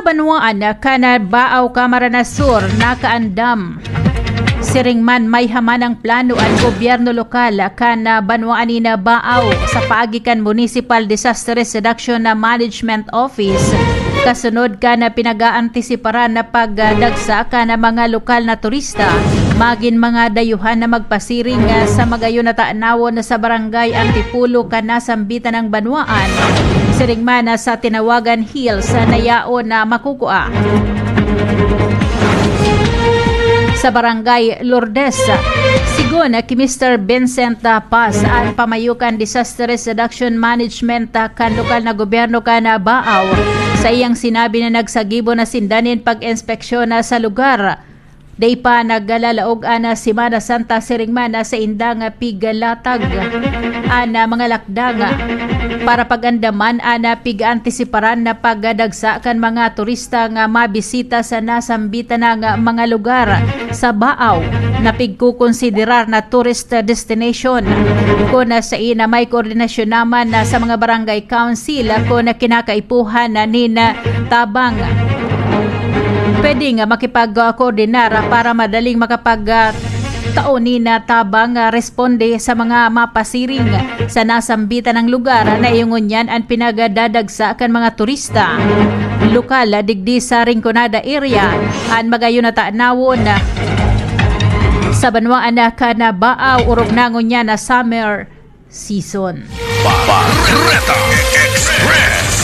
Banwaan kana Baaw Camarines Sur nakaandam. Siringman may hamanang plano ang gobyerno lokal kana Banwaan na Baaw sa paagikan Municipal Disaster Risk Reduction Management Office. Kasunod ka na pinag-aantisiparan na pagdagsa ka na mga lokal na turista, magin mga dayuhan na magpasiring sa magayon na taanawon sa barangay Antipulo ka na sambitan ng Banwaan. Siringman sa Tinawagan Hills na yaon na makukua. Sa barangay Lourdes, sigon ki Mr. Vincent Paz ang pamayukan Disaster Risk Reduction Management kan lokal na gobyerno ka na Baaw sa iyang sinabi na nagsagibo na sindanin pag-inspeksyon sa lugar. Day pa naggalalaog ana Semana Santa siringman sa indang pigalatag ana mga lakdang para pagandaman ana pig-antisiparan na pagdagsa kan mga turista nga mabisita sa nasambitan ng mga lugar sa Baaw na pigkukonsiderar na tourist destination. Kung sa ina may koordinasyon naman sa mga barangay council kung kinakaipuhan ni tabang pwede nga makipag-koordinar para madaling makapag-taoni na tabang responde sa mga mapasiring sa nasambitan ng lugar na iyon yan ang pinagdadagsa kan mga turista. Lokal digdi sa Rinconada area ang magayon na taanawon sa Banwaan ka na Baaw urog nangon niya na summer season. Barreta Express.